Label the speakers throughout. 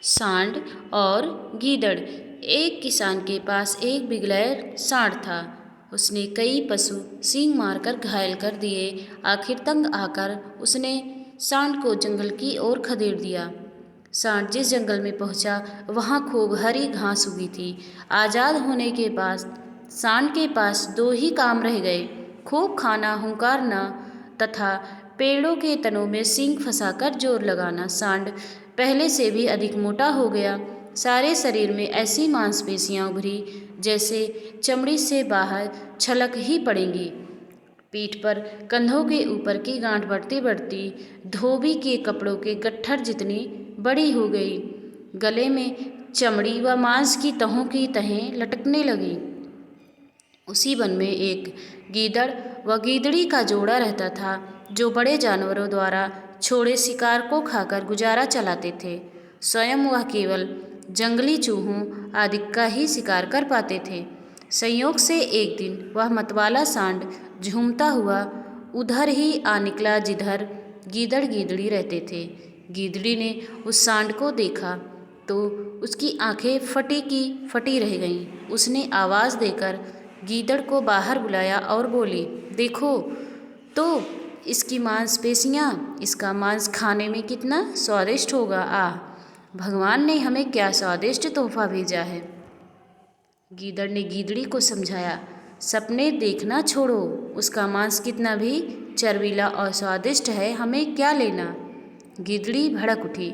Speaker 1: सांड और गीदड़। एक किसान के पास एक बिगलैर सांड था। उसने कई पशु सींग मारकर घायल कर दिए। आखिर तंग आकर उसने सांड को जंगल की ओर खदेड़ दिया। सांड जिस जंगल में पहुंचा वहां खूब हरी घास उगी थी। आज़ाद होने के बाद सांड के पास दो ही काम रह गए, खूब खाना हुंकारना तथा पेड़ों के तनों में सींग फंसाकर जोर लगाना। सांड पहले से भी अधिक मोटा हो गया। सारे शरीर में ऐसी मांसपेशियां उभरी जैसे चमड़ी से बाहर छलक ही पड़ेंगी। पीठ पर कंधों के ऊपर की गांठ बढ़ती बढ़ती धोबी के कपड़ों के गट्ठर जितनी बड़ी हो गई। गले में चमड़ी व मांस की तहों की तहें लटकने लगी। उसी वन में एक गीदड़ व गीदड़ी का जोड़ा रहता था, जो बड़े जानवरों द्वारा छोड़े शिकार को खाकर गुजारा चलाते थे। स्वयं वह केवल जंगली चूहों आदि का ही शिकार कर पाते थे। संयोग से एक दिन वह मतवाला सांड झूमता हुआ उधर ही आ निकला जिधर गीदड़ गीदड़ी रहते थे। गीदड़ी ने उस सांड को देखा तो उसकी आंखें फटी की फटी रह गईं। उसने आवाज़ देकर गीदड़ को बाहर बुलाया और बोली, देखो तो इसकी मांसपेशियाँ, इसका मांस खाने में कितना स्वादिष्ट होगा। आह, भगवान ने हमें क्या स्वादिष्ट तोहफा भेजा है। गीदड़ ने गीदड़ी को समझाया, सपने देखना छोड़ो, उसका मांस कितना भी चर्बीला और स्वादिष्ट है, हमें क्या लेना। गीदड़ी भड़क उठी,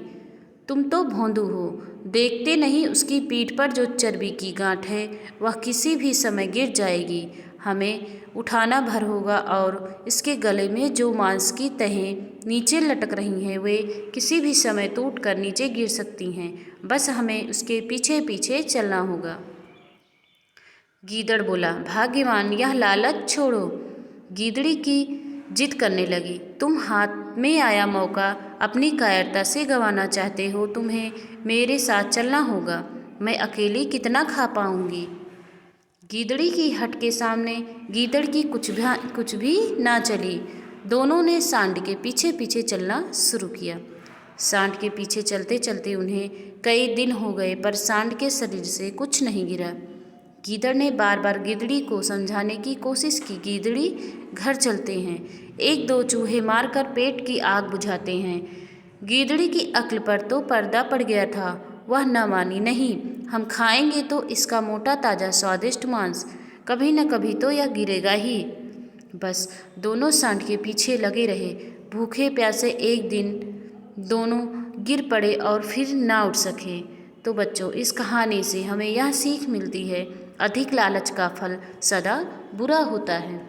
Speaker 1: तुम तो भोंदू हो, देखते नहीं उसकी पीठ पर जो चर्बी की गांठ है वह किसी भी समय गिर जाएगी। हमें उठाना भर होगा और इसके गले में जो मांस की तहें नीचे लटक रही हैं वे किसी भी समय टूट कर नीचे गिर सकती हैं। बस हमें उसके पीछे पीछे चलना होगा। गीदड़ बोला, भाग्यवान, यह लालच छोड़ो। गीदड़ी की जिद करने लगी, तुम हाथ में आया मौका अपनी कायरता से गंवाना चाहते हो। तुम्हें मेरे साथ चलना होगा, मैं अकेली कितना खा पाऊंगी। गीदड़ी की हट के सामने गीदड़ की कुछ भी ना चली। दोनों ने सांड के पीछे पीछे चलना शुरू किया। सांड के पीछे चलते चलते उन्हें कई दिन हो गए, पर सांड के शरीर से कुछ नहीं गिरा। गीदड़ ने बार बार गीदड़ी को समझाने की कोशिश की, गीदड़ी घर चलते हैं, एक दो चूहे मारकर पेट की आग बुझाते हैं। गीदड़ी की अक्ल पर तो पर्दा पड़ गया था। वह न मानी, नहीं, हम खाएंगे तो इसका मोटा ताज़ा स्वादिष्ट मांस, कभी न कभी तो यह गिरेगा ही। बस दोनों सांड के पीछे लगे रहे। भूखे प्यासे एक दिन दोनों गिर पड़े और फिर ना उठ सके। तो बच्चों, इस कहानी से हमें यह सीख मिलती है, अधिक लालच का फल सदा बुरा होता है।